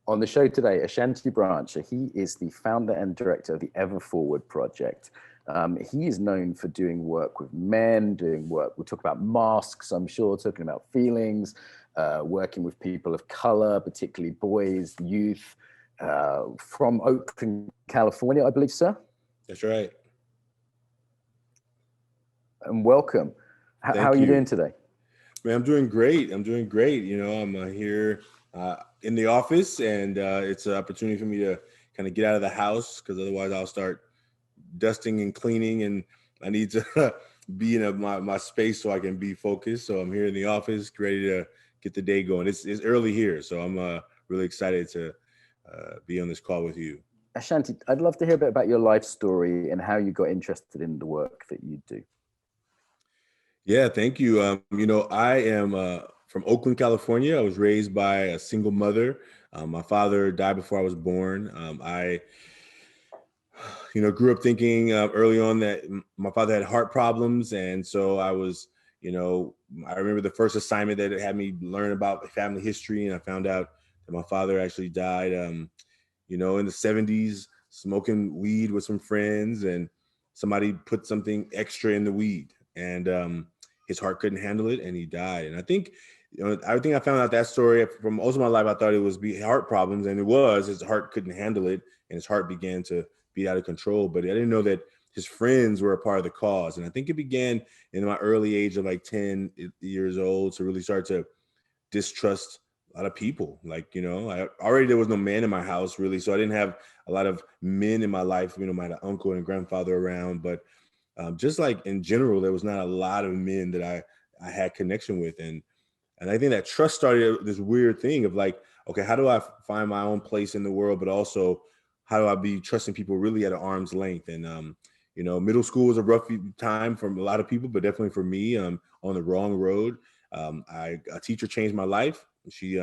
On the show today, Ashanti Brancher. He is the founder and director of the Ever Forward project. He is known for doing work with men, doing work, we'll talk about masks, I'm sure, talking about feelings, working with people of color, particularly boys, youth, from Oakland, California, I believe, sir? That's right. And welcome. How are you doing today? Man, I'm doing great. I'm here in the office, and it's an opportunity for me to kind of get out of the house, because otherwise I'll start dusting and cleaning, and I need to be in my space so I can be focused. So I'm here in the office, ready to get the day going. It's early here, so I'm really excited to be on this call with you. Ashanti, I'd love to hear a bit about your life story and how you got interested in the work that you do. Yeah, thank you. I am from Oakland, California. I was raised by a single mother. My father died before I was born. I grew up thinking early on that my father had heart problems. And so I was, I remember the first assignment that it had me learn about family history. And I found out that my father actually died, in the 70s, smoking weed with some friends, and somebody put something extra in the weed, and his heart couldn't handle it, and he died. And I think I found out that story from most of my life. I thought it was heart problems, and it was. His heart couldn't handle it, and his heart began to beat out of control. But I didn't know that his friends were a part of the cause. And I think it began in my early age of like 10 years old to really start to distrust a lot of people. There was no man in my house really, so I didn't have a lot of men in my life. My uncle and grandfather around, but just like in general, there was not a lot of men that I had connection with. And I think that trust started this weird thing of like, okay, how do I find my own place in the world? But also, how do I be trusting people really at an arm's length? And, middle school was a rough time for a lot of people, but definitely for me, on the wrong road. A teacher changed my life. She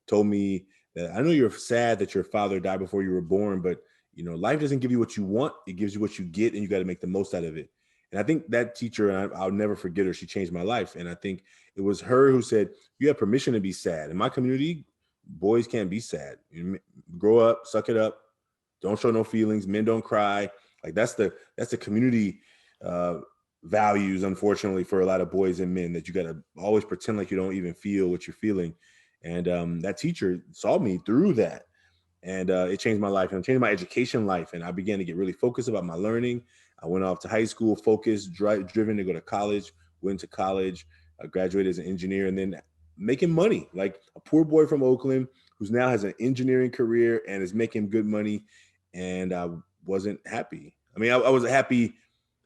told me that, I know you're sad that your father died before you were born, but life doesn't give you what you want. It gives you what you get, and you got to make the most out of it. And I think that teacher, and I'll never forget her, she changed my life. And I think it was her who said, you have permission to be sad. In my community, boys can't be sad. Grow up, suck it up. Don't show no feelings. Men don't cry. Like that's the community values, unfortunately, for a lot of boys and men, that you got to always pretend like you don't even feel what you're feeling. And that teacher saw me through that. And it changed my life, and it changed my education life. And I began to get really focused about my learning. I went off to high school, focused, driven to go to college, went to college, graduated as an engineer, and then making money, like a poor boy from Oakland who's now has an engineering career and is making good money. And I wasn't happy. I mean, I was happy.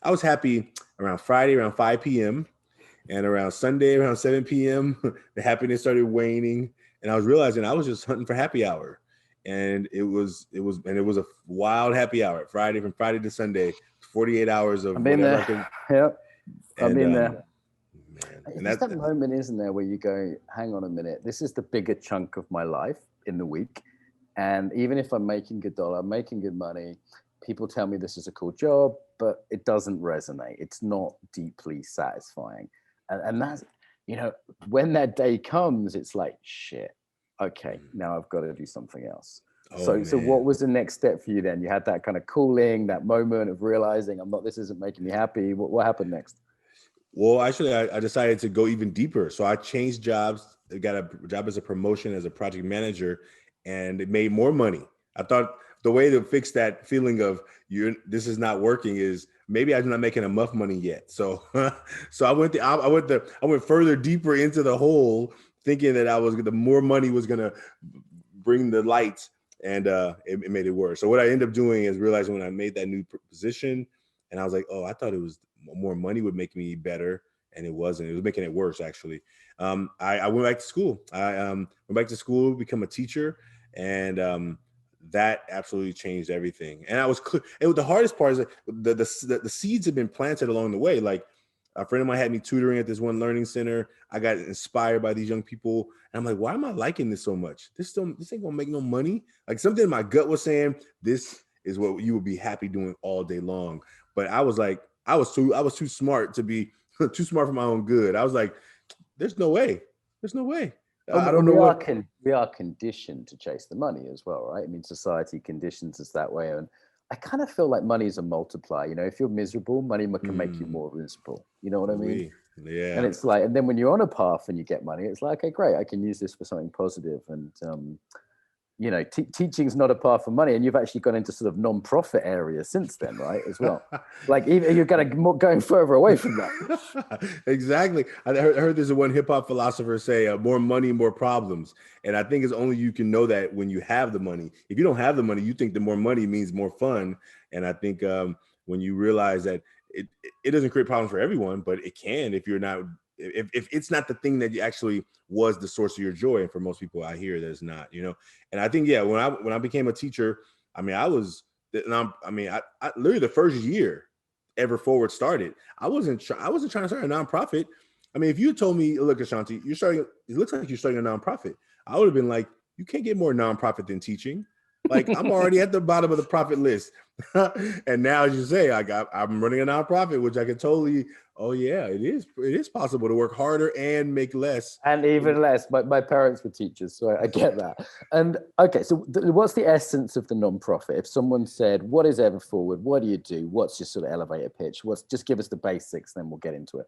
I was happy around Friday, around 5 p.m. and around Sunday, around 7 p.m., the happiness started waning. And I was realizing I was just hunting for happy hour. And it was a wild happy hour. From Friday to Sunday, 48 hours of whatever I could. Yep. I've been there. Man. And that's that moment, isn't there, where you go, hang on a minute, this is the bigger chunk of my life in the week. And even if I'm making good dollar, I'm making good money, people tell me this is a cool job, but it doesn't resonate. It's not deeply satisfying. And that's, when that day comes, it's like, shit. Okay, now I've got to do something else. So what was the next step for you then? You had that kind of cooling, that moment of realizing this isn't making me happy. What happened next? Well, actually, I decided to go even deeper. So I changed jobs. I got a job as a promotion as a project manager, and it made more money. I thought the way to fix that feeling of this is not working is maybe I'm not making enough money yet. So I went further deeper into the hole, thinking that the more money was going to bring the light, and it made it worse. So what I ended up doing is realizing when I made that new position, and I was like, oh, I thought it was more money would make me better, and it wasn't. It was making it worse, actually. I went back to school. I went back to school, become a teacher, and that absolutely changed everything. And the hardest part is that the seeds have been planted along the way. Like, a friend of mine had me tutoring at this one learning center. I got inspired by these young people. And I'm like, why am I liking this so much? This ain't gonna make no money. Like, something in my gut was saying, this is what you would be happy doing all day long. But I was like, I was too smart to be too smart for my own good. I was like, there's no way. I don't know what. We are conditioned to chase the money as well, right? I mean, society conditions us that way. And I kind of feel like money is a multiplier. You know, if you're miserable, money can make you more miserable. You know what I mean? Yeah. And it's like, and then when you're on a path and you get money, it's like, okay, great, I can use this for something positive. And, you know, teaching is not a path for money. And you've actually gone into sort of non-profit areas since then, right? As well. Like even you're going further away from that. Exactly. I heard there's one hip hop philosopher say, more money, more problems. And I think it's only you can know that when you have the money. If you don't have the money, you think the more money means more fun. And I think when you realize that it doesn't create problems for everyone, but it can if you're not, if it's not the thing that you actually was the source of your joy. And for most people I hear there's not, you know. And I think, yeah, when I became a teacher, I mean, I literally the first year Ever Forward started, I wasn't trying to start a nonprofit. I mean, if you told me, look, Ashanti, it looks like you're starting a nonprofit, I would have been like, you can't get more nonprofit than teaching. Like I'm already at the bottom of the profit list. And now, as you say, I'm running a nonprofit, which I can totally, oh yeah, it is possible to work harder and make less. And even less. My parents were teachers, so I get that. And okay, so what's the essence of the nonprofit? If someone said, what is Ever Forward? What do you do? What's your sort of elevator pitch? Just give us the basics, then we'll get into it.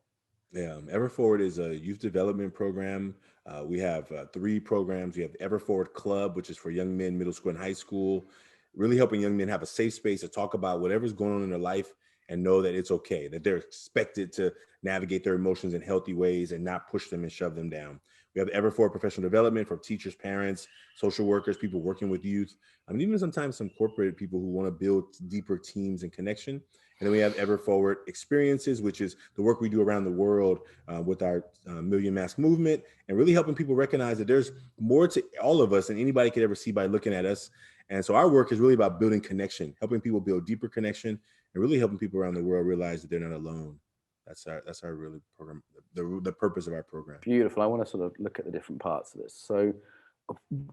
Yeah, Ever Forward is a youth development program. We have 3 programs. We have Ever Forward Club, which is for young men, middle school and high school, really helping young men have a safe space to talk about whatever's going on in their life and know that it's okay, that they're expected to navigate their emotions in healthy ways and not push them and shove them down. We have Ever Forward Professional Development for teachers, parents, social workers, people working with youth. I mean, even sometimes some corporate people who want to build deeper teams and connection. And then we have Ever Forward Experiences, which is the work we do around the world with our Million Mask movement, and really helping people recognize that there's more to all of us than anybody could ever see by looking at us. And so our work is really about building connection, helping people build deeper connection, and really helping people around the world realize that they're not alone. That's our really program, the purpose of our program. Beautiful. I want to sort of look at the different parts of this. So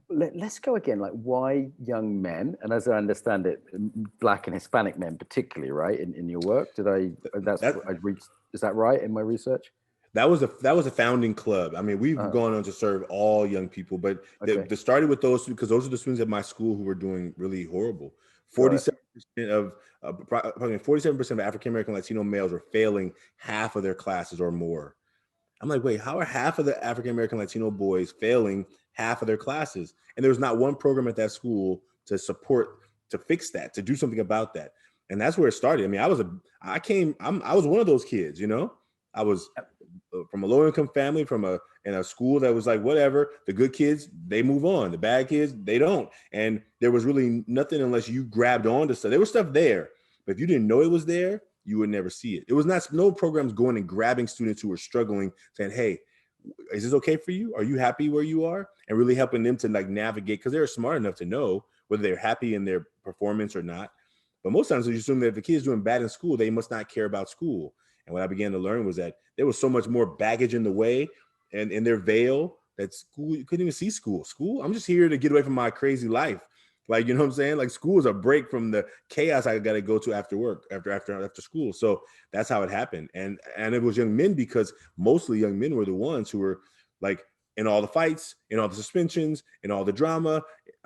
let's go again, like why young men, and as I understand it, Black and Hispanic men particularly, right, in your work? Is that right in my research? That was a founding club. I mean, we've gone on to serve all young people, but they started with those because those are the students at my school who were doing really horrible. 47% of probably 47% of African American Latino males were failing half of their classes or more. I'm like, wait, how are half of the African American Latino boys failing half of their classes? And there was not one program at that school to fix that, to do something about that. And that's where it started. I mean, I was one of those kids, you know. I was from a low-income family, in a school that was like, whatever, the good kids, they move on. The bad kids, they don't. And there was really nothing unless you grabbed on to stuff. There was stuff there, but if you didn't know it was there, you would never see it. It was no programs going and grabbing students who were struggling, saying, hey, is this okay for you? Are you happy where you are? And really helping them to like navigate, because they're smart enough to know whether they're happy in their performance or not. But most times you assume that if the kid's doing bad in school, they must not care about school. And what I began to learn was that there was so much more baggage in the way and in their veil that school, you couldn't even see school. School, I'm just here to get away from my crazy life. Like, you know what I'm saying? Like school is a break from the chaos I got to go to after work, after school. So that's how it happened. And it was young men, because mostly young men were the ones who were like in all the fights, in all the suspensions, in all the drama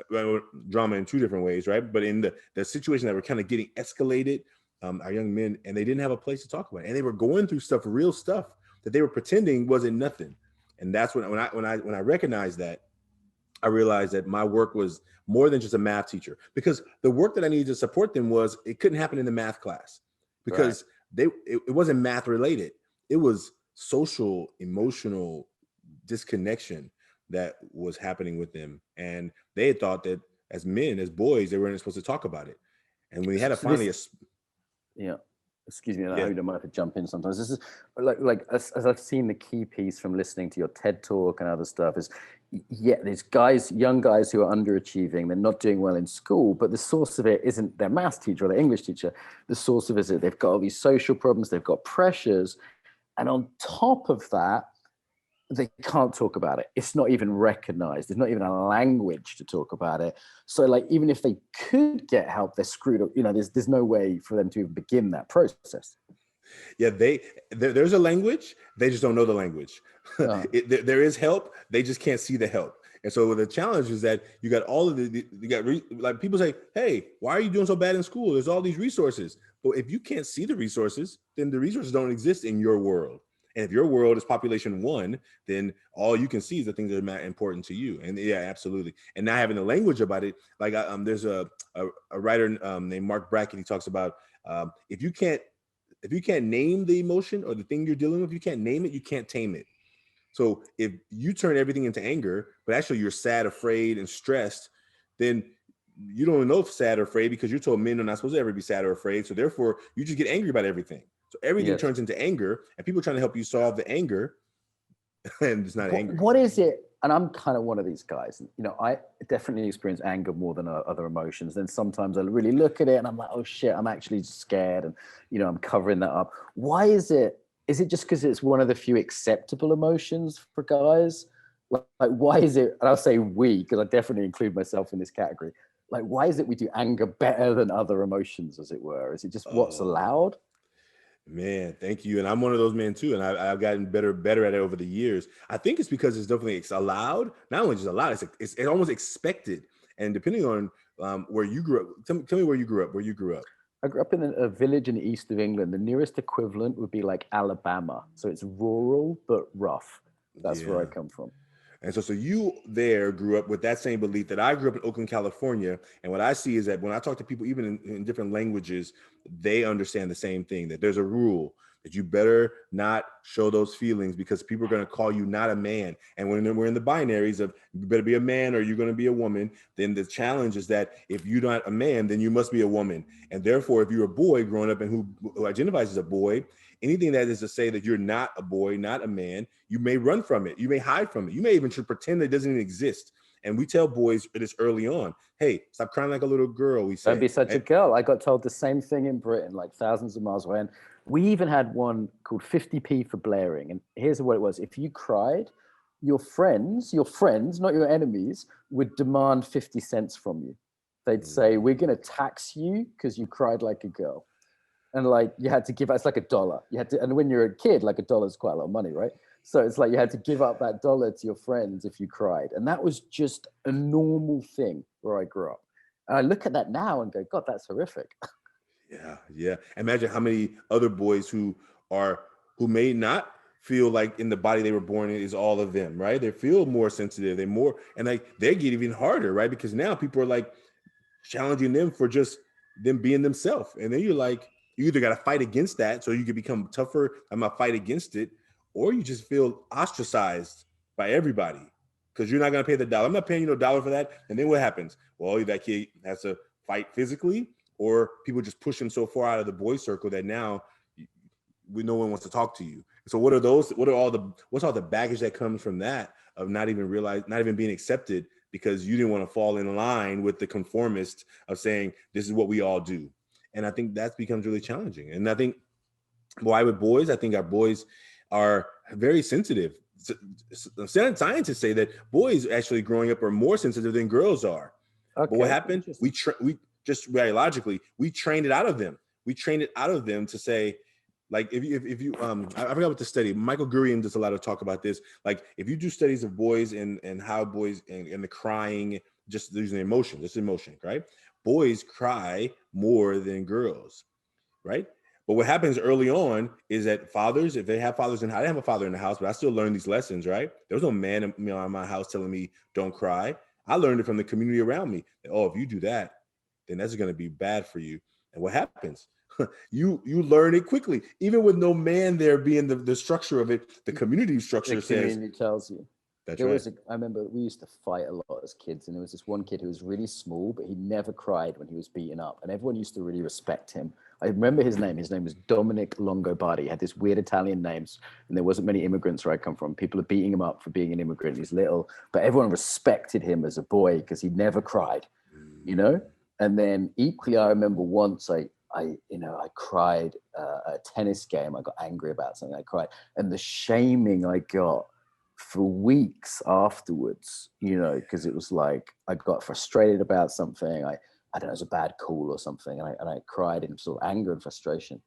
in 2 different ways, right? But in the situation that were kind of getting escalated, our young men, and they didn't have a place to talk about it. And they were going through stuff, real stuff that they were pretending wasn't nothing. And that's when I recognized that, I realized that my work was more than just a math teacher, because the work that I needed to support them it couldn't happen in the math class, because it wasn't math related. It was social, emotional disconnection that was happening with them. And they had thought that as men, as boys, they weren't supposed to talk about it. And we had to finally... Yeah. Excuse me, I hope you don't mind if I jump in sometimes. This is like as I've seen the key piece from listening to your TED talk and other stuff is, these young guys who are underachieving, they're not doing well in school, but the source of it isn't their math teacher or their English teacher. The source of it is that they've got all these social problems, they've got pressures. And on top of that, they can't talk about it. It's not even recognized. There's not even a language to talk about it. So like, even if they could get help, they're screwed up. You know, there's no way for them to even begin that process. Yeah, there's a language. They just don't know the language. Uh, There is help. They just can't see the help. And so the challenge is that you got all of like people say, hey, why are you doing so bad in school? There's all these resources. But if you can't see the resources, then the resources don't exist in your world. And if your world is population 1, then all you can see is the things that are important to you. And yeah, absolutely. And now having the language about it, like there's a writer named Mark Brackett. He talks about if you can't name the emotion or the thing you're dealing with, you can't name it, you can't tame it. So if you turn everything into anger, but actually you're sad, afraid, and stressed, then you don't know if sad or afraid because you're told men are not supposed to ever be sad or afraid. So therefore, you just get angry about everything. So everything turns into anger, and people are trying to help you solve the anger, and it's not anger. What is it? And I'm kind of one of these guys. You know, I definitely experience anger more than other emotions. Then sometimes I really look at it and I'm like, oh shit, I'm actually scared, and you know, I'm covering that up. Why is it? Is it just because it's one of the few acceptable emotions for guys? Like why is it? And I'll say we, because I definitely include myself in this category. Like, why is it we do anger better than other emotions, as it were? Is it just what's allowed? Man, thank you. And I'm one of those men too. And I've gotten better at it over the years. I think it's because it's allowed. Not only just allowed, it's almost expected. And depending on where you grew up, tell me where you grew up. I grew up in a village in the east of England. The nearest equivalent would be like Alabama. So it's rural, but rough. That's where I come from. And so you there grew up with that same belief that I grew up in Oakland, California. And what I see is that when I talk to people, even in different languages, they understand the same thing, that there's a rule that you better not show those feelings because people are going to call you not a man. And when we're in the binaries of you better be a man or you're going to be a woman, then the challenge is that if you're not a man, then you must be a woman. And therefore, if you're a boy growing up and who identifies as a boy, anything that is to say that you're not a boy, not a man, you may run from it. You may hide from it. You may even pretend that it doesn't even exist. And we tell boys this early on, hey, stop crying like a little girl, we say. Don't be such a girl. I got told the same thing in Britain, like thousands of miles away. And we even had one called 50p for blaring. And here's what it was. If you cried, your friends, not your enemies, would demand 50 cents from you. They'd say, we're going to tax you because you cried like a girl. And like, you had to give, it's like $1. You had to, and when you're a kid, like $1 is quite a lot of money, right? So it's like you had to give up that $1 to your friends if you cried. And that was just a normal thing where I grew up. And I look at that now and go, God, that's horrific. Yeah. Imagine how many other boys who may not feel like in the body they were born in is all of them, right? They feel more sensitive. And like they get even harder, right? Because now people are like challenging them for just them being themselves. And then you're like, you either got to fight against that so you can become tougher. I'm going to fight against it. Or you just feel ostracized by everybody because you're not going to pay the $1. I'm not paying you $1 for that. And then what happens? Well, that kid has to fight physically, or people just push him so far out of the boy circle that now no one wants to talk to you. So what's all the baggage that comes from that of not even being accepted because you didn't want to fall in line with the conformist of saying this is what we all do. And I think that becomes really challenging. And I think why with boys, I think our boys are very sensitive. Scientists say that boys actually growing up are more sensitive than girls are. Okay. But what happened? We just biologically, we trained it out of them. We trained it out of them to say, like, if you I forgot what the study, Michael Gurian does a lot of talk about this. Like, if you do studies of boys and how boys and the crying, just using emotion, right? Boys cry more than girls, right? But what happens early on is that fathers, if they have fathers, and I didn't have a father in the house, but I still learned these lessons, right? There was no man in my house telling me don't cry. I learned it from the community around me. Oh, if you do that, then that's going to be bad for you. And what happens? You learn it quickly, even with no man there being the structure of it. The community structure tells you. That's right. I remember we used to fight a lot as kids, and there was this one kid who was really small, but he never cried when he was beaten up, and everyone used to really respect him. I remember his name. His name was Dominic Longobardi. He had this weird Italian names, and there wasn't many immigrants where I come from. People are beating him up for being an immigrant. He's little, but everyone respected him as a boy because he never cried, you know? And then equally, I remember once I cried at a tennis game. I got angry about something. I cried, and the shaming I got for weeks afterwards, because it was like I got frustrated about something. I don't know, it was a bad call or something, and I cried in sort of anger and frustration.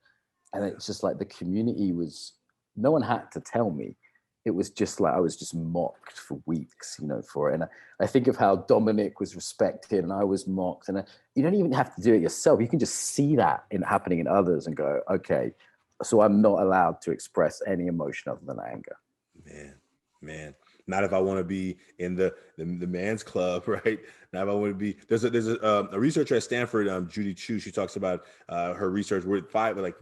And it's just like the community was, no one had to tell me. It was just like I was just mocked for weeks, for it. And I think of how Dominic was respected and I was mocked. And you don't even have to do it yourself. You can just see that happening in others and go, okay, so I'm not allowed to express any emotion other than anger. Man. Not if I want to be in the man's club, right? Not if I want to be. There's a researcher at Stanford, Judy Chu. She talks about her research with like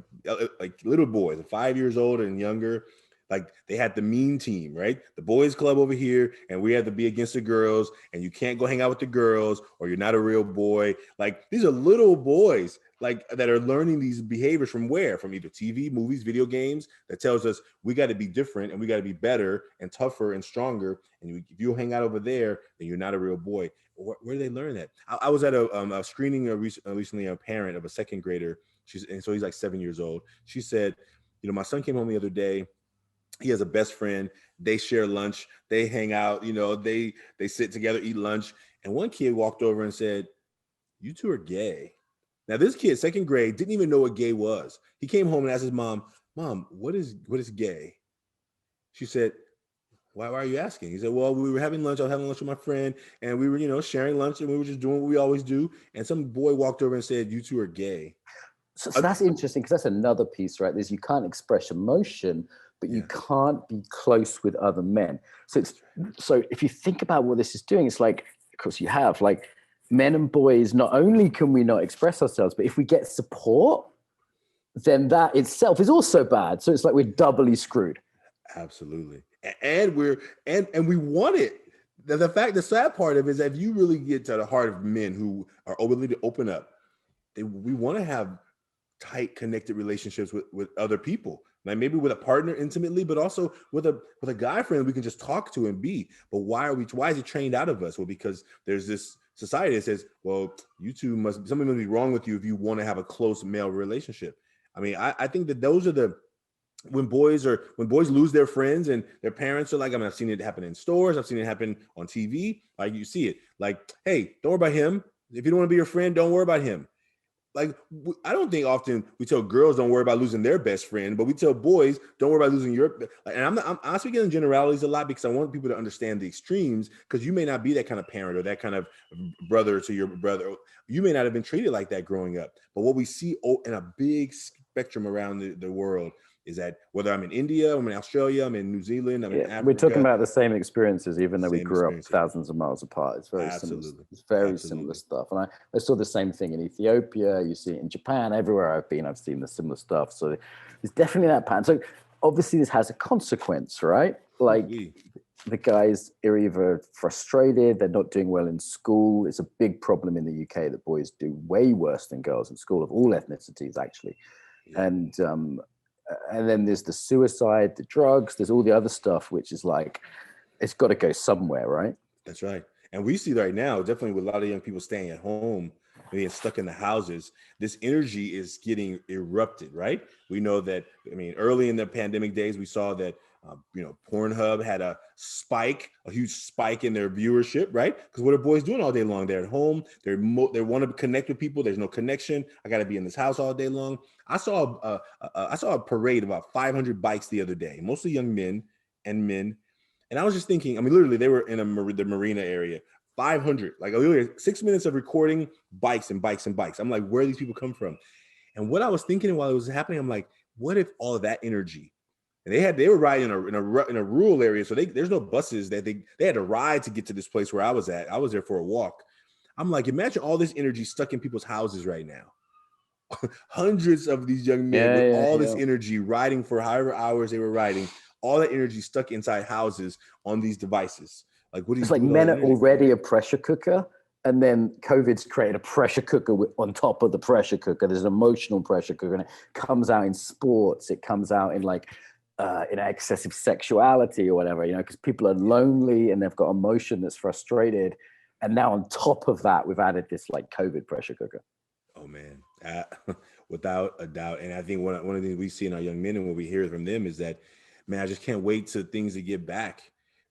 little boys, 5 years old and younger. Like they had the mean team, right? The boys club over here, and we had to be against the girls, and you can't go hang out with the girls, or you're not a real boy. Like these are little boys, like that are learning these behaviors from where? From either TV, movies, video games, that tells us we got to be different and we got to be better and tougher and stronger. And if you hang out over there, then you're not a real boy. Where do they learn that? I was at a screening recently, a parent of a second grader. So he's like 7 years old. She said, my son came home the other day. He has a best friend. They share lunch. They hang out. They sit together, eat lunch. And one kid walked over and said, "You two are gay." Now this kid, second grade, didn't even know what gay was. He came home and asked his mom, what is gay? She said, why are you asking? He said, well, we were having lunch. I was having lunch with my friend, and we were, sharing lunch, and we were just doing what we always do. And some boy walked over and said, "You two are gay." So that's interesting, because that's another piece, right? There's, you can't express emotion, but you can't be close with other men. So if you think about what this is doing, it's like, of course you have, like, men and boys, not only can we not express ourselves, but if we get support, then that itself is also bad. So it's like we're doubly screwed. Absolutely. And we want it. The sad part of it is that if you really get to the heart of men who are willing to open up, we want to have tight, connected relationships with other people. Like maybe with a partner intimately, but also with a guy friend we can just talk to and be. But why is it trained out of us? Well, because there's this society that says, well, something must be wrong with you if you want to have a close male relationship. I mean, I think that those are when boys lose their friends and their parents are like, I've seen it happen in stores. I've seen it happen on TV. Like you see it like, hey, don't worry about him. If you don't want to be your friend, don't worry about him. Like, I don't think often we tell girls don't worry about losing their best friend, but we tell boys don't worry about losing your. And I'm speaking in generalities a lot because I want people to understand the extremes, because you may not be that kind of parent or that kind of brother to your brother. You may not have been treated like that growing up. But what we see in a big spectrum around the world is that whether I'm in India, I'm in Australia, I'm in New Zealand, I'm in Africa. We're talking about the same experiences, even though we grew up thousands of miles apart. It's very similar stuff. And I saw the same thing in Ethiopia. You see it in Japan. Everywhere I've been, I've seen the similar stuff. So there's definitely that pattern. So obviously this has a consequence, right? Like the guys are either frustrated, they're not doing well in school. It's a big problem in the UK that boys do way worse than girls in school, of all ethnicities, actually. Yeah. And then there's the suicide, the drugs, there's all the other stuff, which is like, it's got to go somewhere, right? That's right. And we see right now, definitely with a lot of young people staying at home, being stuck in the houses, this energy is getting erupted, right? We know that, early in the pandemic days, we saw that, Pornhub had a huge spike in their viewership, right? Because what are boys doing all day long? They're at home. They want to connect with people. There's no connection. I got to be in this house all day long. I saw a parade of about 500 bikes the other day, mostly young men. And I was just thinking, literally they were in the marina area, 500, like literally 6 minutes of recording bikes and bikes and bikes. I'm like, where do these people come from? And what I was thinking while it was happening, I'm like, what if all of that energy, and they were riding in a rural area, so there's no buses that they had to ride to get to this place where I was at. I was there for a walk. I'm like, imagine all this energy stuck in people's houses right now. Hundreds of these young men with all this energy riding for however hours they were riding, all that energy stuck inside houses on these devices. Like, what do you? It's like men are already a pressure cooker, and then COVID's created a pressure cooker on top of the pressure cooker. There's an emotional pressure cooker, and it comes out in sports. It comes out in in excessive sexuality or whatever, because people are lonely and they've got emotion that's frustrated. And now on top of that, we've added this COVID pressure cooker. Oh man, without a doubt. And I think one of the things we see in our young men and what we hear from them is that, man, I just can't wait to things to get back.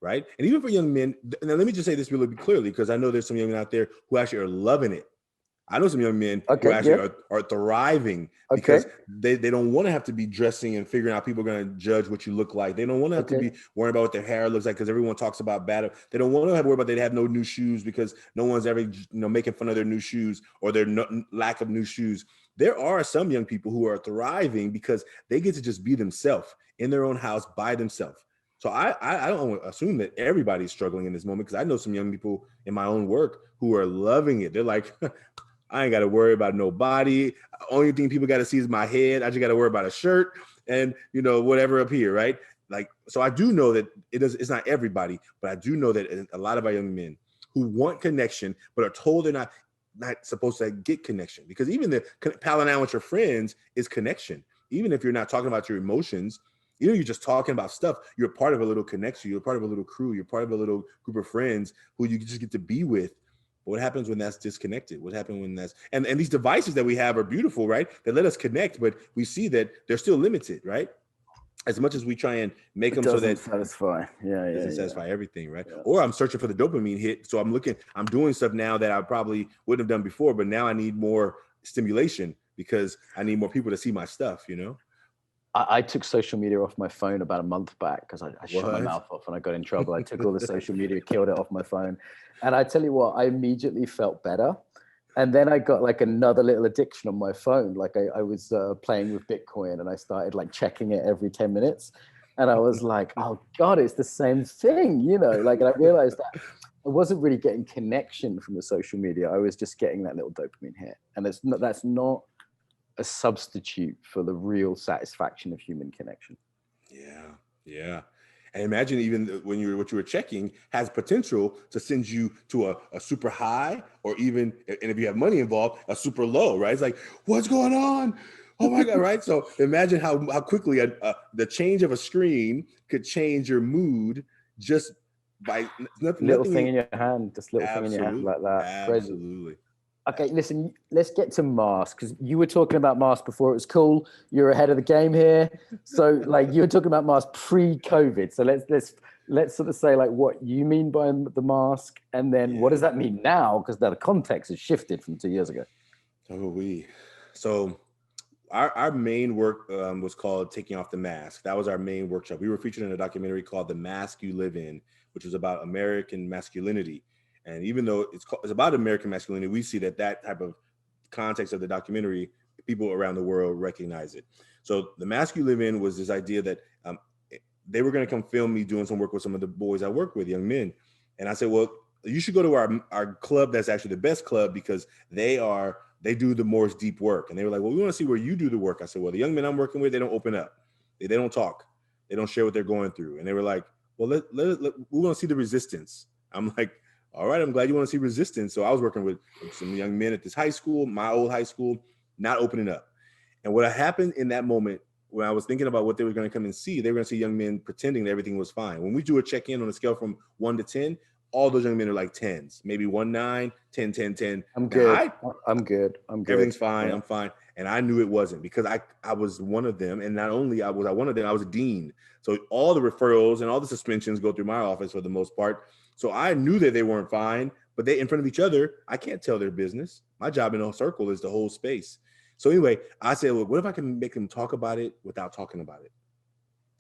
Right. And even for young men, now let me just say this really clearly, because I know there's some young men out there who actually are loving it. I know some young men Okay, who actually are thriving because Okay. they don't want to have to be dressing and figuring out people are going to judge what you look like. They don't want to have to be worrying about what their hair looks like because everyone talks about bad. They don't want to have to worry about they have no new shoes because no one's ever making fun of their new shoes or their lack of new shoes. There are some young people who are thriving because they get to just be themselves in their own house by themselves. So I don't assume that everybody's struggling in this moment because I know some young people in my own work who are loving it. They're like, I ain't got to worry about nobody. Only thing people got to see is my head. I just got to worry about a shirt and, whatever up here, right? Like, so I do know that it's not everybody, but I do know that a lot of our young men who want connection, but are told they're not supposed to get connection, because even the palling out with your friends is connection. Even if you're not talking about your emotions, you're just talking about stuff, you're part of a little connection. You're part of a little crew. You're part of a little group of friends who you just get to be with. What happens when that's disconnected? What happens when that's, and these devices that we have are beautiful, right? They let us connect, but we see that they're still limited, right? As much as we try and make them so that satisfy. It doesn't satisfy everything, right? Yeah. Or I'm searching for the dopamine hit. So I'm doing stuff now that I probably wouldn't have done before, but now I need more stimulation because I need more people to see my stuff, I took social media off my phone about a month back because I shut my mouth off and I got in trouble. I took all the social media, killed it off my phone. And I tell you what, I immediately felt better. And then I got like another little addiction on my phone. Like I was playing with Bitcoin and I started like checking it every 10 minutes. And I was like, oh God, it's the same thing, like, and I realized that I wasn't really getting connection from the social media. I was just getting that little dopamine hit. And that's not a substitute for the real satisfaction of human connection. Yeah. And imagine even what you were checking has potential to send you to a super high, or even, and if you have money involved, a super low, right? It's like, what's going on? Oh my God, right? So imagine how quickly the change of a screen could change your mood just by little thing in your hand, just little thing in your hand like that. Absolutely. Okay, listen, let's get to mask, because you were talking about mask before it was cool. You're ahead of the game here. So like you were talking about mask pre-COVID. So let's sort of say like what you mean by the mask, and then what does that mean now? Because the context has shifted from 2 years ago. So our main work was called Taking Off the Mask. That was our main workshop. We were featured in a documentary called The Mask You Live In, which was about American masculinity. And even though it's about American masculinity, we see that type of context of the documentary, people around the world recognize it. So The Mask You Live In was this idea that they were going to come film me doing some work with some of the boys I work with, young men. And I said, well, you should go to our club that's actually the best club, because they do the more deep work. And they were like, well, we want to see where you do the work. I said, well, the young men I'm working with, they don't open up. They don't talk. They don't share what they're going through. And they were like, well, we want to see the resistance. I'm like, all right, I'm glad you want to see resistance. So I was working with some young men at this high school, my old high school, not opening up. And what happened in that moment, when I was thinking about what they were going to come and see, they were going to see young men pretending that everything was fine. When we do a check-in on a scale from 1 to 10, all those young men are like 10s, maybe 1, 9, 10, 10, 10. I'm good. I'm good. Everything's fine. Yeah. I'm fine. And I knew it wasn't, because I was one of them. And not only was I one of them, I was a dean. So all the referrals and all the suspensions go through my office for the most part. So I knew that they weren't fine, but they in front of each other, I can't tell their business. My job in a circle is to hold space. So anyway, I said, well, what if I can make them talk about it without talking about it?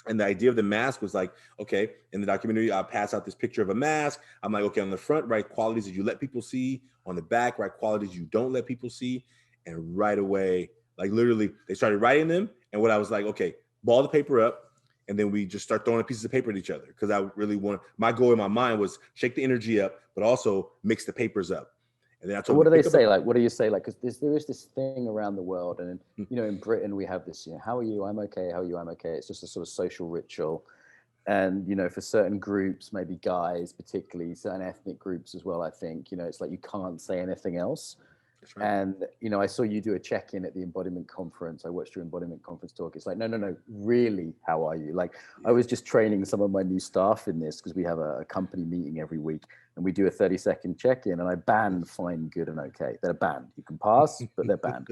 And the idea of the mask was like, okay, in the documentary, I pass out this picture of a mask. I'm like, okay, on the front, right qualities that you let people see. On the back, right qualities you don't let people see. And right away, like literally, they started writing them. And what I was like, okay, ball the paper up. And then we just start throwing pieces of paper at each other, because I really my goal in my mind was shake the energy up, but also mix the papers up. And then I told what do they say? Like, what do you say? Like, because there is this thing around the world, and in Britain we have this, how are you? I'm okay. How are you? I'm okay. It's just a sort of social ritual. And, for certain groups, maybe guys, particularly certain ethnic groups as well, I think, it's like you can't say anything else. Right. And, I saw you do a check-in at the Embodiment Conference. I watched your Embodiment Conference talk. It's like, no, really, how are you? Like, I was just training some of my new staff in this, because we have a company meeting every week, and we do a 30-second check-in, and I ban fine, good, and okay. They're banned. You can pass, but they're banned,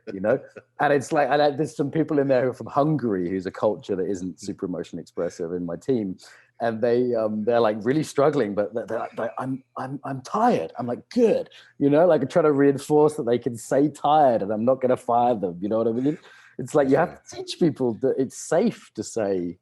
And it's like, there's some people in there who are from Hungary, who's a culture that isn't super emotionally expressive in my team. and they're like really struggling, but they're like, I'm tired. I'm like, good, like I try to reinforce that they can say tired, and I'm not going to fire them. You know what I mean? It's like you have to teach people that it's safe to say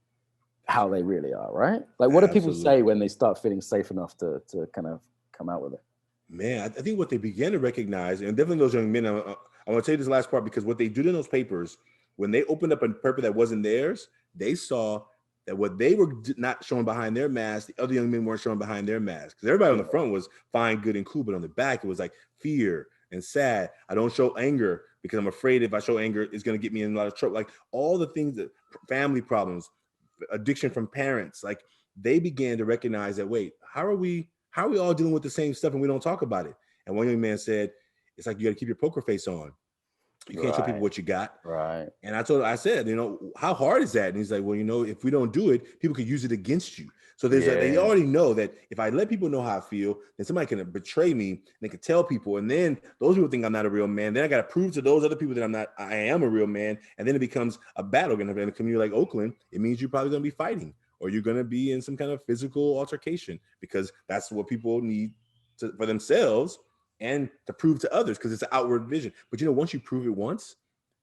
how they really are, right? Like, what do people say when they start feeling safe enough to kind of come out with it? Man, I think what they began to recognize, and definitely those young men, I want to tell you this last part, because what they did in those papers, when they opened up a paper that wasn't theirs, they saw that what they were not showing behind their mask, the other young men weren't showing behind their mask. Because everybody on the front was fine, good, and cool, but on the back, it was like fear and sad. I don't show anger because I'm afraid if I show anger, it's going to get me in a lot of trouble. Like all the things, that family problems, addiction from parents, like they began to recognize that, wait, how are we all dealing with the same stuff and we don't talk about it? And one young man said, it's like you got to keep your poker face on. You can't show people what you got. Right. And I said, how hard is that? And he's like, well, if we don't do it, people could use it against you. So they already know that if I let people know how I feel, then somebody can betray me and they can tell people. And then those people think I'm not a real man. Then I got to prove to those other people that I am a real man. And then it becomes a battle. In a community like Oakland, it means you're probably going to be fighting, or you're going to be in some kind of physical altercation, because that's what people need for themselves and to prove to others, because it's an outward vision. But once you prove it once,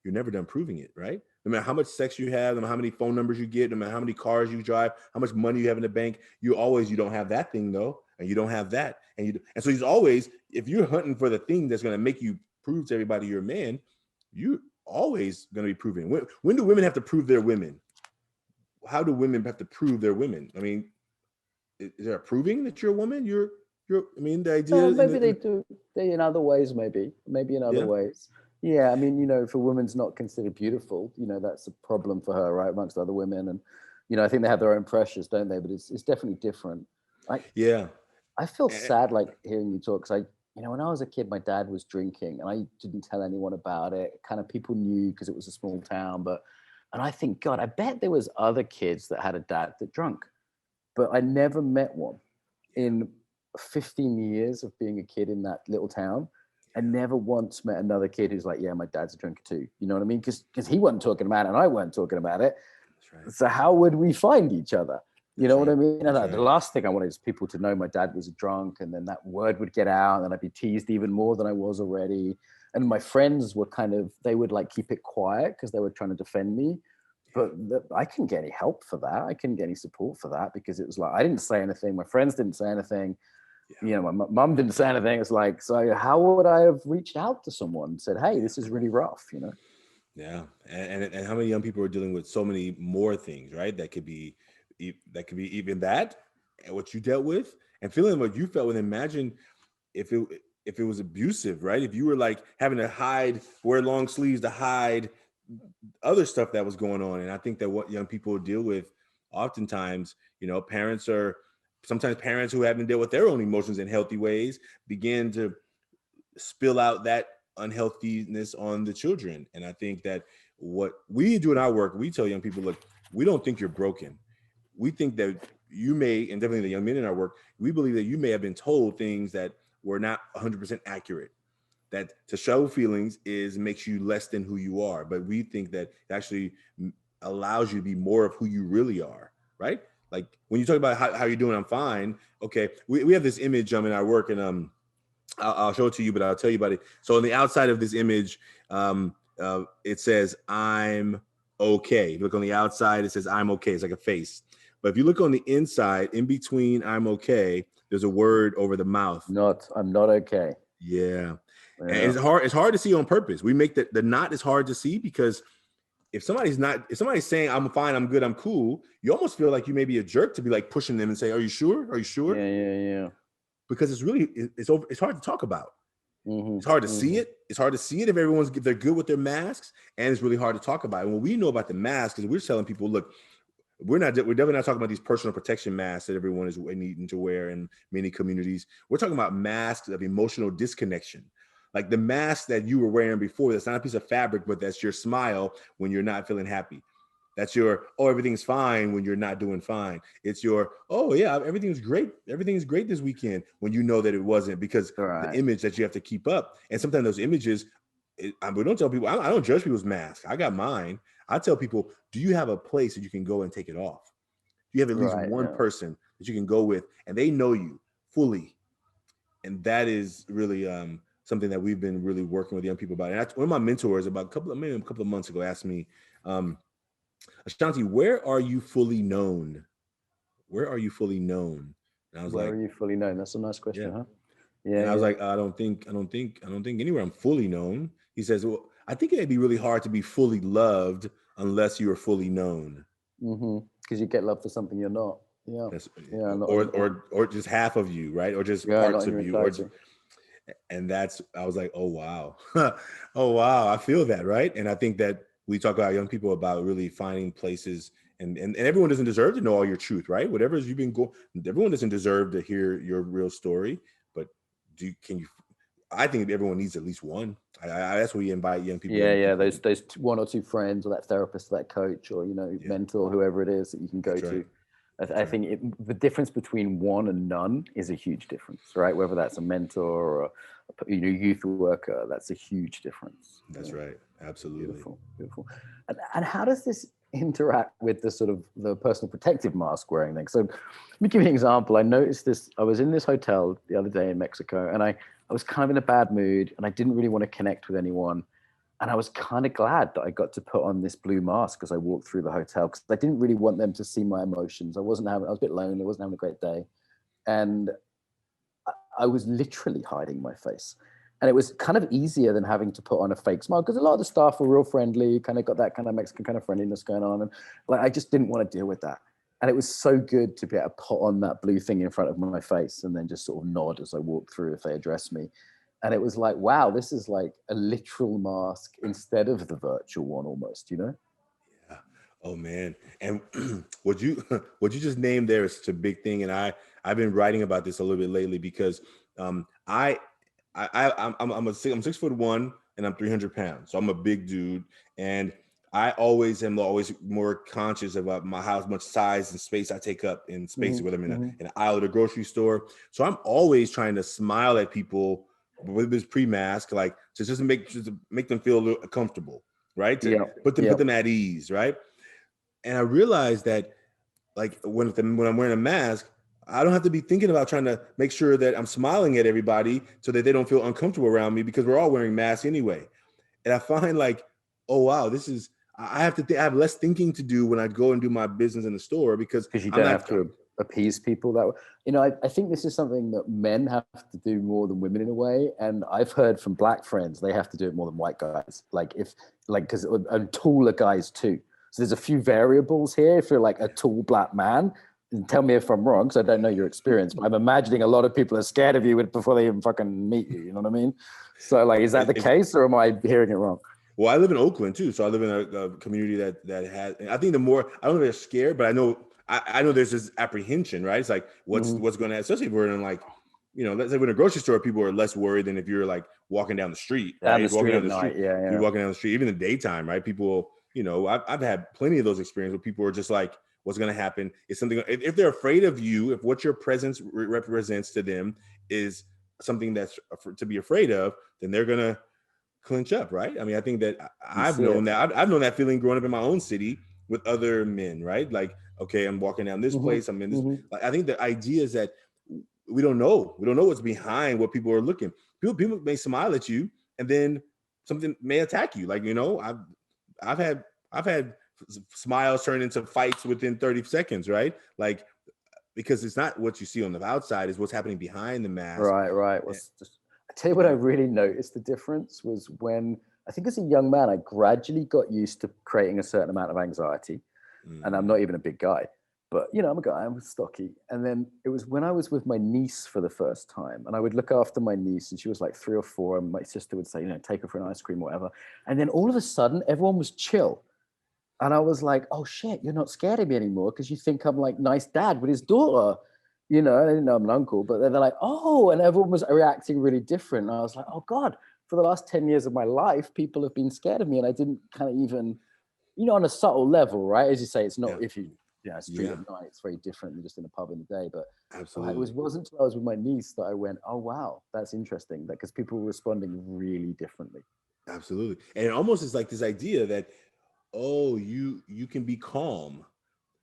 you're never done proving it, right? No matter how much sex you have, no matter how many phone numbers you get, no matter how many cars you drive, how much money you have in the bank, you don't have that thing though, and you don't have that, and so he's always, if you're hunting for the thing that's going to make you prove to everybody you're a man, you're always going to be proving. When do women have to prove they're women? How do women have to prove they're women? I mean, is there a proving that you're a woman? The idea. Maybe they do. They in other ways, maybe in other ways. Yeah, I mean, if a woman's not considered beautiful, that's a problem for her, right, amongst other women. And, I think they have their own pressures, don't they? But it's definitely different. I feel sad, like, hearing you talk, because when I was a kid, my dad was drinking, and I didn't tell anyone about it. Kind of people knew because it was a small town, and I think, God, I bet there was other kids that had a dad that drank, but I never met one. In 15 years of being a kid in that little town, I never once met another kid who's like, yeah, my dad's a drinker too. You know what I mean? Because he wasn't talking about it and I weren't talking about it. That's right. So how would we find each other? You know what I mean? And the last thing I wanted is people to know my dad was a drunk, and then that word would get out, and then I'd be teased even more than I was already. And my friends were they would like keep it quiet because they were trying to defend me. But I couldn't get any help for that. I couldn't get any support for that, because it was like, I didn't say anything. My friends didn't say anything. My mum didn't say anything. It's like, so how would I have reached out to someone and said, hey, this is really rough, Yeah. And how many young people are dealing with so many more things, right? That could be even that, and what you dealt with, and feeling what you felt. And imagine if it was abusive, right? If you were like having to wear long sleeves to hide other stuff that was going on. And I think that what young people deal with oftentimes, sometimes parents who haven't dealt with their own emotions in healthy ways begin to spill out that unhealthiness on the children. And I think that what we do in our work, we tell young people, look, we don't think you're broken. We think that you may, and definitely the young men in our work, we believe that you may have been told things that were not 100% accurate. That to show feelings makes you less than who you are. But we think that it actually allows you to be more of who you really are, right? Like when you talk about how you're doing, I'm fine. Okay, we have this image in our work, and I'll show it to you, but I'll tell you about it. So on the outside of this image, it says, I'm okay. If you look on the outside, it says, I'm okay. It's like a face. But if you look on the inside, in between I'm okay, there's a word over the mouth. I'm not okay. Yeah. And it's hard to see on purpose. We make the not is hard to see, because if somebody's saying I'm fine, I'm good, I'm cool, you almost feel like you may be a jerk to be like pushing them and say, are you sure? Are you sure? Yeah. Because it's hard to talk about. Mm-hmm. It's hard to see it. It's hard to see it if they're good with their masks, and it's really hard to talk about it. And what we know about the mask is we're telling people, look, we're definitely not talking about these personal protection masks that everyone is needing to wear in many communities. We're talking about masks of emotional disconnection. Like the mask that you were wearing before, that's not a piece of fabric, but that's your smile when you're not feeling happy. That's your, oh, everything's fine when you're not doing fine. It's your, oh yeah, everything's great. Everything's great this weekend, when you know that it wasn't, because the image that you have to keep up. And sometimes those images, we don't tell people, I don't judge people's masks. I got mine. I tell people, do you have a place that you can go and take it off? You have at least Right. one person that you can go with, and they know you fully. And that is really something that we've been really working with young people about. And one of my mentors about maybe a couple of months ago asked me, Ashanti, where are you fully known? Where are you fully known? And I was Where like, are you fully known? That's a nice yeah. question, huh? And I Yeah, was yeah. like, I don't think anywhere I'm fully known. He says, well, I think it'd be really hard to be fully loved unless you are fully known. Because you get love for something you're not. Yeah. That's, Yeah, not anymore. or just half of you, right? Or just Yeah, not parts in of your you, or just, entirety. and that's, I was like, oh wow, oh wow, I feel that, right? And I think that we talk about young people about really finding places, and everyone doesn't deserve to know all your truth, right? Whatever you've been going, everyone doesn't deserve to hear your real story, but can you? I think everyone needs at least one. That's what we invite young people Yeah, in. yeah. Those one or two friends, or that therapist, or that coach, or Yeah, mentor, whoever it is that you can go that's right. to. I think the difference between one and none is a huge difference, right? Whether that's a mentor or a youth worker, that's a huge difference. That's right. Absolutely. Beautiful, beautiful. And how does this interact with the sort of the personal protective mask wearing thing? So let me give you an example. I noticed this. I was in this hotel the other day in Mexico, and I was kind of in a bad mood, and I didn't really want to connect with anyone. And I was kind of glad that I got to put on this blue mask as I walked through the hotel, because I didn't really want them to see my emotions. I was a bit lonely, I wasn't having a great day. And I was literally hiding my face. And it was kind of easier than having to put on a fake smile, because a lot of the staff were real friendly, kind of got that kind of Mexican kind of friendliness going on. And like, I just didn't want to deal with that. And it was so good to be able to put on that blue thing in front of my face and then just sort of nod as I walked through if they addressed me. And it was like, wow, this is like a literal mask instead of the virtual one almost, Yeah. Oh man. And what you just named there is such a big thing. And I've been writing about this a little bit lately, because I'm 6'1" and I'm 300 pounds. So I'm a big dude. And I am always more conscious about how much size and space I take up in spaces, whether I'm in an aisle at a grocery store. So I'm always trying to smile at people with this pre-mask, like just to make them feel a little comfortable, right? To put them at ease, right? And I realized that, like, when I'm wearing a mask, I don't have to be thinking about trying to make sure that I'm smiling at everybody so that they don't feel uncomfortable around me, because we're all wearing masks anyway. And I find like, oh wow, I have less thinking to do when I go and do my business in the store, because you don't have to appease people that way. I think this is something that men have to do more than women in a way. And I've heard from black friends, they have to do it more than white guys. Because taller guys too. So there's a few variables here. If you're like a tall black man, and tell me if I'm wrong, because I don't know your experience, but I'm imagining a lot of people are scared of you before they even fucking meet you. You know what I mean? So like, is that the case, or am I hearing it wrong? Well, I live in Oakland too, so I live in a community that has. I think I don't know if they're scared, but I know there's this apprehension, right? It's like what's going to, especially if we're in like, let's say we're in a grocery store, people are less worried than if you're like walking down the street, right? You're walking down the street, even in the daytime, right? People, I've had plenty of those experiences where people are just like, what's going to happen is something. If they're afraid of you, if what your presence represents to them is something that's to be afraid of, then they're going to clinch up, right? I mean, I think that I've known that feeling growing up in my own city with other men, right? Like, okay, I'm walking down this place, I'm in this. Like, I think the idea is that we don't know what's behind what people are looking. People may smile at you, and then something may attack you. Like, I've had smiles turn into fights within 30 seconds, right? Like, because it's not what you see on the outside, is what's happening behind the mask. Right. I tell you what, I really noticed the difference was when, I think as a young man, I gradually got used to creating a certain amount of anxiety. And I'm not even a big guy, but I'm a guy, I'm stocky. And then it was when I was with my niece for the first time, and I would look after my niece, and she was like 3 or 4, and my sister would say, take her for an ice cream or whatever. And then all of a sudden, everyone was chill. And I was like, oh shit, you're not scared of me anymore because you think I'm like nice dad with his daughter. I didn't know I'm an uncle, but they're like, oh, and everyone was reacting really different. And I was like, oh God, for the last 10 years of my life, people have been scared of me. And I didn't kind of even, on a subtle level, right? As you say, it's not if you, street at night, it's very different than just in a pub in the day. But absolutely, it wasn't until I was with my niece that I went, oh wow, that's interesting. Because people were responding really differently. Absolutely. And it almost is like this idea that, oh, you can be calm.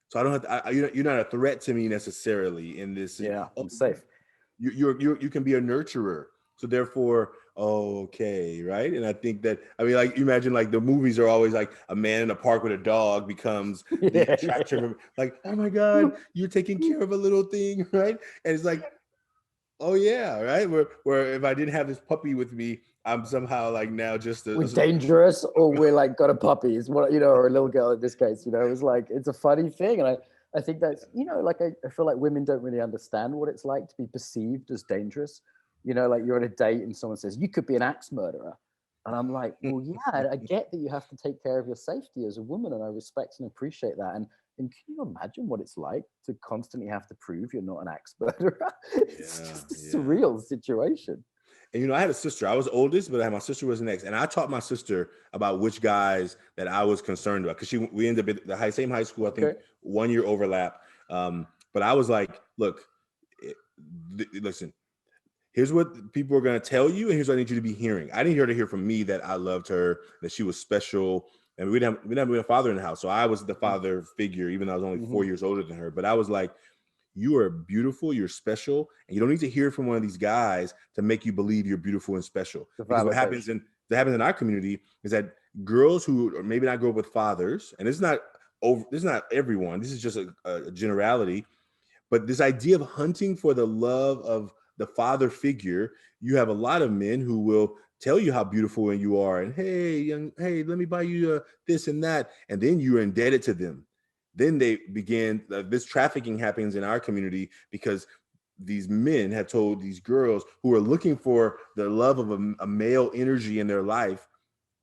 So I don't have to, you're not a threat to me necessarily in this. Yeah, I'm safe. You can be a nurturer. So therefore, okay, right? And I think that, I mean, like, you imagine, like, the movies are always like a man in a park with a dog becomes the attraction. Like, oh my God, you're taking care of a little thing, right? And it's like, oh yeah, right? Where if I didn't have this puppy with me, I'm somehow like now just we're dangerous, or we're like got a puppy, is what, or a little girl in this case, it's like, it's a funny thing. And I think that's, like, I feel like women don't really understand what it's like to be perceived as dangerous. Like, you're on a date and someone says, you could be an axe murderer. And I'm like, well, yeah, I get that you have to take care of your safety as a woman, and I respect and appreciate that. And can you imagine what it's like to constantly have to prove you're not an axe murderer? It's just a surreal situation. And, I had a sister. I was oldest, but my sister was next. And I taught my sister about which guys that I was concerned about, because we ended up at the same high school, I think 1 year overlap. But I was like, look, listen, here's what people are going to tell you, and here's what I need you to be hearing. I didn't hear to hear from me that I loved her, that she was special. And we didn't have a father in the house. So I was the father figure, even though I was only 4 years older than her. But I was like, you are beautiful, you're special, and you don't need to hear from one of these guys to make you believe you're beautiful and special. Because what happens in our community is that girls who are maybe not grow up with fathers, and this is not everyone, this is just a generality, but this idea of hunting for the love of the father figure, you have a lot of men who will tell you how beautiful you are, and hey, let me buy you this and that, and then you're indebted to them. Then they begin, this trafficking happens in our community because these men have told these girls who are looking for the love of a male energy in their life,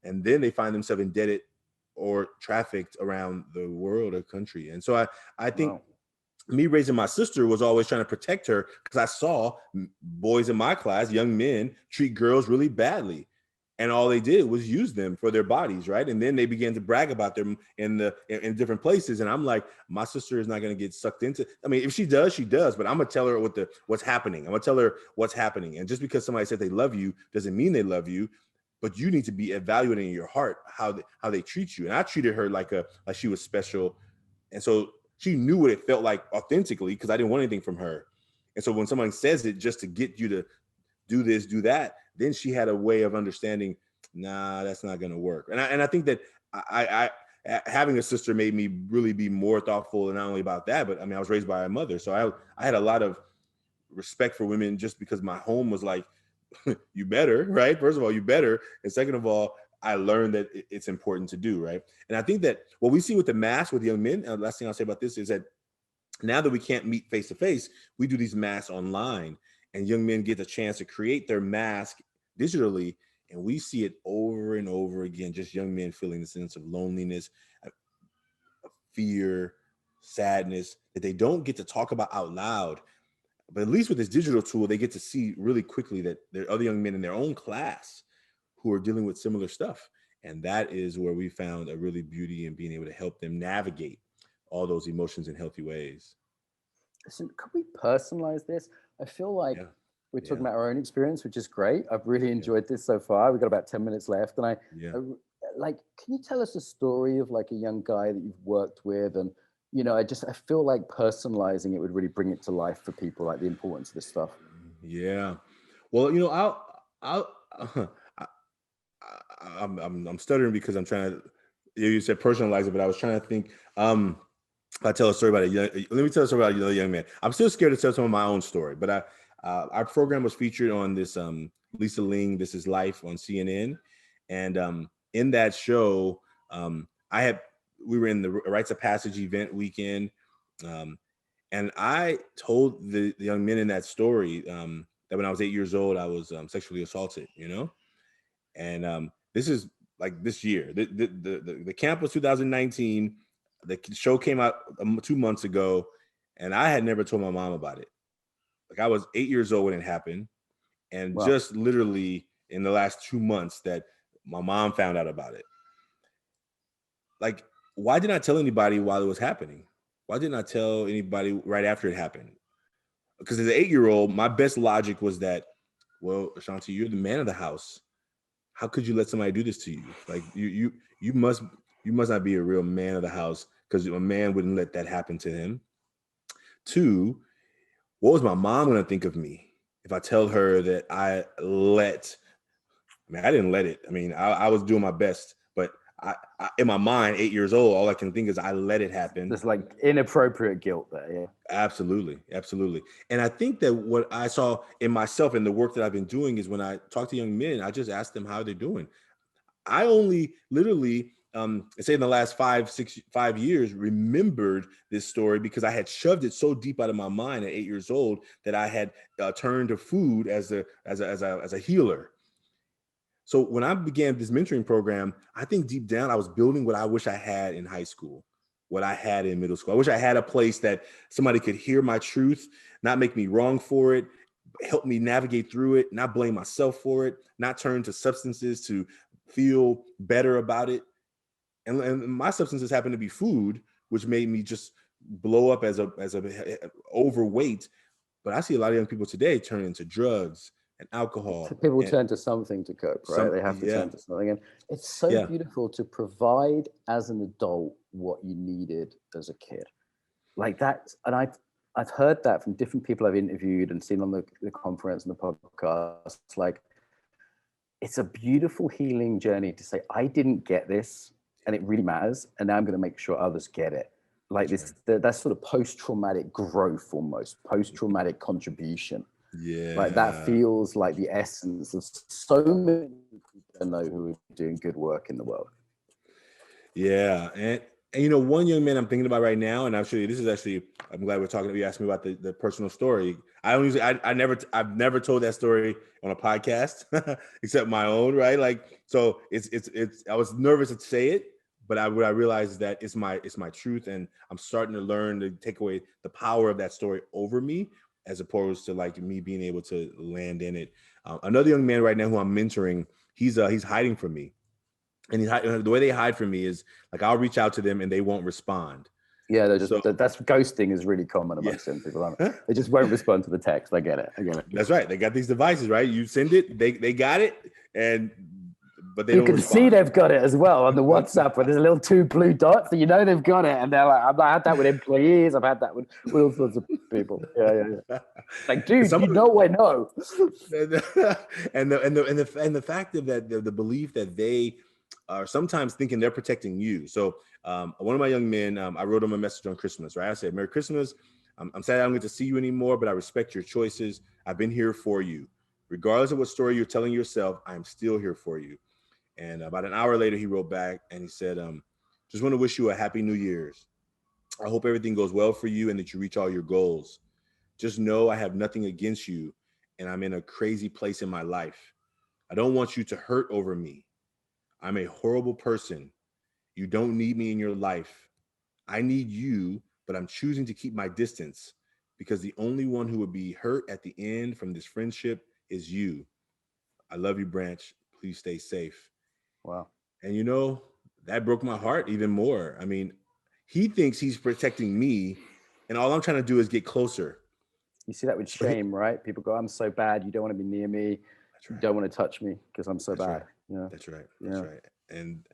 and then they find themselves indebted or trafficked around the world or country. And so I think me raising my sister was always trying to protect her, because I saw boys in my class, young men, treat girls really badly. And all they did was use them for their bodies, right? And then they began to brag about them in different places. And I'm like, my sister is not going to get sucked into. I mean, if she does, she does. But I'm gonna tell her what's happening. I'm gonna tell her what's happening. And just because somebody said they love you doesn't mean they love you. But you need to be evaluating in your heart how they treat you. And I treated her like she was special. And so she knew what it felt like authentically, because I didn't want anything from her. And so when someone says it just to get you to do this, do that, then she had a way of understanding, nah, that's not going to work. And I think that I having a sister made me really be more thoughtful, and not only about that, but I mean, I was raised by a mother. So I had a lot of respect for women, just because my home was like, you better, right? First of all, you better. And second of all, I learned that it's important to do, right? And I think that what we see with the mass with young men, and the last thing I'll say about this is that now that we can't meet face to face, we do these masks online, and young men get a chance to create their mask digitally. And we see it over and over again, just young men feeling the sense of loneliness, fear, sadness, that they don't get to talk about out loud. But at least with this digital tool, they get to see really quickly that there are other young men in their own class who are dealing with similar stuff. And that is where we found a really beauty in being able to help them navigate all those emotions in healthy ways. Listen, could we personalize this? I feel like we're talking about our own experience, which is great. I've really enjoyed this so far. We've got about 10 minutes left. And I like, can you tell us a story of like a young guy that you've worked with? And, I feel like personalizing it would really bring it to life for people, like the importance of this stuff. Yeah. Well, I'm stuttering because I'm trying to, you said personalize it, but I was trying to think, if I tell a story about let me tell a story about a young man. I'm still scared to tell some of my own story, but our program was featured on this Lisa Ling, This Is Life on CNN. And in that show, we were in the Rites of Passage event weekend. And I told the young men in that story that when I was 8 years old, I was sexually assaulted, And this is like this year. The camp was 2019. The show came out 2 months ago, and I had never told my mom about it. Like, I was 8 years old when it happened. And just literally in the last 2 months that my mom found out about it. Like, why didn't I tell anybody while it was happening? Why didn't I tell anybody right after it happened? Because as an 8-year-old, my best logic was that, well, Ashanti, you're the man of the house. How could you let somebody do this to you? Like, you must not be a real man of the house because a man wouldn't let that happen to him. 2, what was my mom going to think of me if I tell her that I didn't let it. I mean, I was doing my best, but I in my mind, 8 years old, all I can think is I let it happen. There's like inappropriate guilt there. Yeah. Absolutely. And I think that what I saw in myself and the work that I've been doing is when I talk to young men, I just ask them how they're doing. I only literally, say in the last 5 years, remembered this story because I had shoved it so deep out of my mind at 8 years old that I had turned to food as a healer. So when I began this mentoring program, I think deep down I was building what I wish I had in high school, what I had in middle school. I wish I had a place that somebody could hear my truth, not make me wrong for it, help me navigate through it, not blame myself for it, not turn to substances to feel better about it. And my substances happen to be food, which made me just blow up as a overweight. But I see a lot of young people today turn into drugs and alcohol. People turn to something to cope, right? They have to turn to something. And it's so beautiful to provide as an adult what you needed as a kid. Like that. And I've heard that from different people I've interviewed and seen on the conference and the podcast. Like, it's a beautiful healing journey to say, I didn't get this and it really matters. And now I'm going to make sure others get it. Like that's sort of post-traumatic growth, almost post-traumatic contribution. Yeah. Like that feels like the essence of so many people I know who are doing good work in the world. Yeah. And you know, one young man I'm thinking about right now, and I'm glad we're talking. You asked me about the personal story. I've never told that story on a podcast except my own, right? Like, so I was nervous to say it, but what I realized is that it's my truth, and I'm starting to learn to take away the power of that story over me, as opposed to like me being able to land in it. Another young man right now who I'm mentoring, he's hiding from me. And the way they hide from me is like, I'll reach out to them and they won't respond. Yeah, that's ghosting is really common amongst young people. They just won't respond to the text. I get it. That's right. They got these devices, right? You send it, they got it, but they don't respond. You can see they've got it as well on the WhatsApp where there's a little 2 blue dots, so you know they've got it. And they're like, I've had that with employees. I've had that with all sorts of people. Yeah. Like, dude, I know. and the fact of that, the belief that they are sometimes thinking they're protecting you. So one of my young men, I wrote him a message on Christmas, right? I said, Merry Christmas. I'm sad I don't get to see you anymore, but I respect your choices. I've been here for you. Regardless of what story you're telling yourself, I'm still here for you. And about an hour later, he wrote back and he said, just want to wish you a happy New Year's. I hope everything goes well for you and that you reach all your goals. Just know I have nothing against you and I'm in a crazy place in my life. I don't want you to hurt over me. I'm a horrible person. You don't need me in your life. I need you, but I'm choosing to keep my distance because the only one who would be hurt at the end from this friendship is you. I love you, Branch. Please stay safe. Wow. And you know, that broke my heart even more. I mean, he thinks he's protecting me and all I'm trying to do is get closer. You see that with shame, right? People go, I'm so bad. You don't want to be near me. That's right. You don't want to touch me because I'm so bad. Right. Yeah. That's right. That's right. And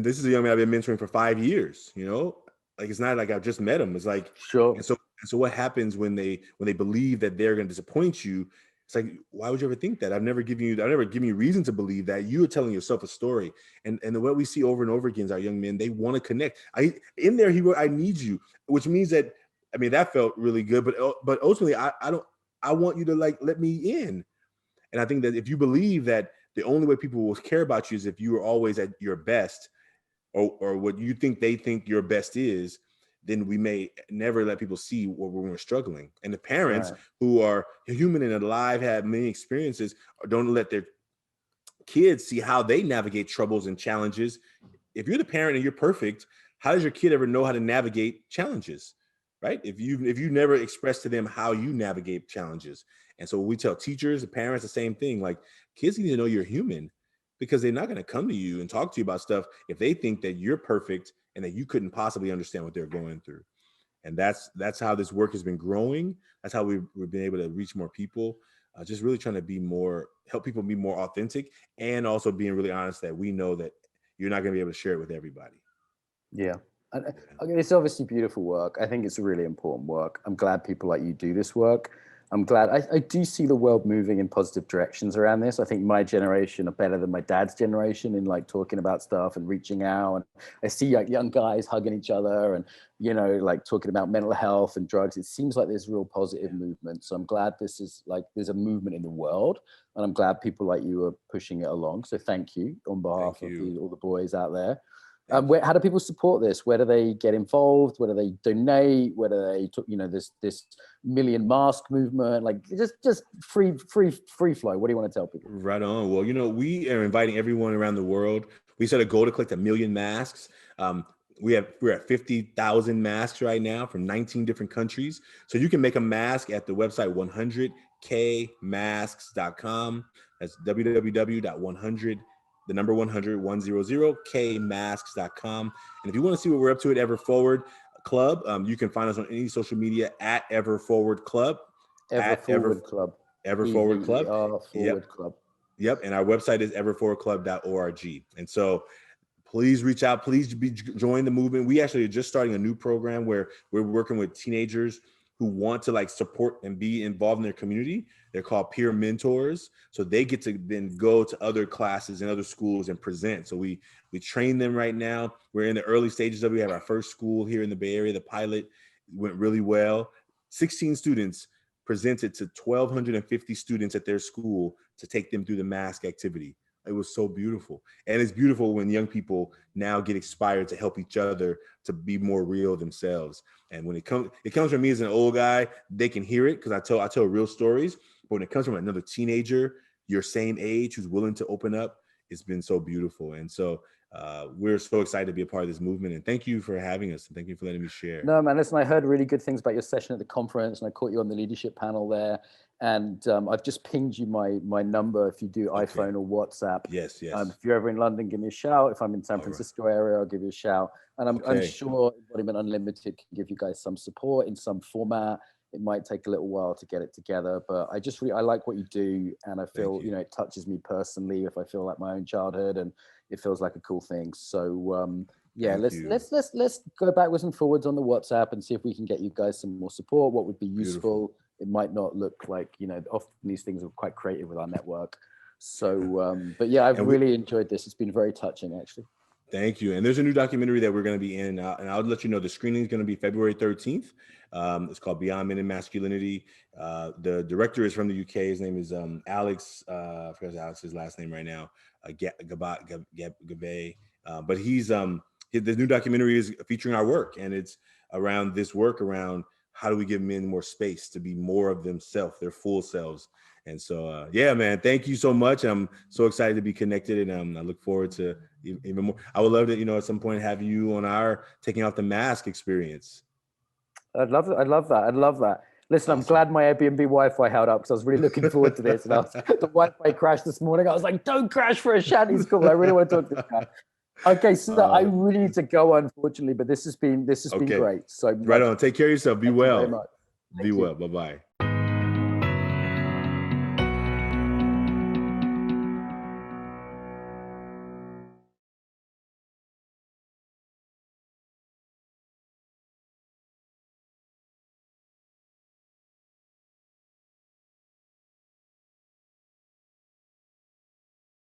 this is a young man I've been mentoring for 5 years, you know, like, it's not like I've just met him. It's like, sure. And so what happens when they believe that they're going to disappoint you? It's like, why would you ever think that? I've never given you reason to believe that. You are telling yourself a story. And what we see over and over again is our young men, they want to connect. I need you, which means that, I mean, that felt really good, but ultimately I want you to like, let me in. And I think that if you believe that the only way people will care about you is if you are always at your best or what you think they think your best is, then we may never let people see when we're struggling. And the parents who are human and alive, have many experiences, don't let their kids see how they navigate troubles and challenges. If you're the parent and you're perfect, how does your kid ever know how to navigate challenges, right? If you never express to them how you navigate challenges. And so we tell teachers, the parents, the same thing, like, kids need to know you're human, because they're not going to come to you and talk to you about stuff if they think that you're perfect and that you couldn't possibly understand what they're going through. And that's how this work has been growing. That's how we've been able to reach more people, just really trying to help people be more authentic, and also being really honest that we know that you're not going to be able to share it with everybody. Yeah. And it's obviously beautiful work. I think it's really important work. I'm glad people like you do this work. I'm glad I do see the world moving in positive directions around this. I think my generation are better than my dad's generation in like talking about stuff and reaching out. And I see like young guys hugging each other and, like talking about mental health and drugs. It seems like there's real positive movement. So I'm glad this is like, there's a movement in the world, and I'm glad people like you are pushing it along. So thank you on behalf of all the boys out there. How do people support this? Where do they get involved? Where do they donate? Where do they, this million mask movement? Like just free flow. What do you want to tell people? Right on. Well, we are inviting everyone around the world. We set a goal to collect 1 million masks. We're at 50,000 masks right now from 19 different countries. So you can make a mask at the website 100kmasks.com. That's www.100 the number 100kmasks.com. And if you want to see what we're up to at Ever Forward Club, you can find us on any social media at Ever Forward Club. Ever Forward Club. Club. Yep. And our website is everforwardclub.org. And so please reach out. Please join the movement. We actually are just starting a new program where we're working with teenagers who want to like support and be involved in their community. They're called peer mentors. So they get to then go to other classes and other schools and present. So we train them right now. We're in the early stages of it. We have our first school here in the Bay Area. The pilot went really well. 16 students presented to 1,250 students at their school to take them through the mask activity. It was so beautiful. And it's beautiful when young people now get inspired to help each other to be more real themselves. And when it comes from me as an old guy, they can hear it because I tell real stories. But when it comes from another teenager, your same age, who's willing to open up, it's been so beautiful. And so we're so excited to be a part of this movement. And thank you for having us. And thank you for letting me share. No, man, listen, I heard really good things about your session at the conference, and I caught you on the leadership panel there. And I've just pinged you my number if you do iPhone or WhatsApp. Yes. If you're ever in London, give me a shout. If I'm in San Francisco area, I'll give you a shout. And I'm sure Embodiment Unlimited can give you guys some support in some format. It might take a little while to get it together, but I like what you do, and I feel it touches me personally if I feel like my own childhood, and it feels like a cool thing. So let's go backwards and forwards on the WhatsApp and see if we can get you guys some more support. What would be useful? It might not look like, often these things are quite creative with our network. So, but yeah, I've really enjoyed this. It's been very touching, actually. Thank you. And there's a new documentary that we're going to be in, and I'll let you know the screening is going to be February 13th. It's called Beyond Men and Masculinity. The director is from the UK. His name is Alex. I forgot Alex's last name right now. Gabe. But he's the new documentary is featuring our work, and it's around this work around how do we give men more space to be more of themselves, their full selves. And so, man, thank you so much. I'm so excited to be connected, and I look forward to even more. I would love to, at some point have you on our taking off the mask experience. I'd love that. I'd love that. Listen, awesome. I'm glad my Airbnb Wi-Fi held up because I was really looking forward to this. And the Wi-Fi crashed this morning. I was like, don't crash for Ashanti School. I really want to talk to this guy. Okay, so I really need to go, unfortunately, but this has been great. So right on. Take care of yourself. Be well. Be well. Bye-bye.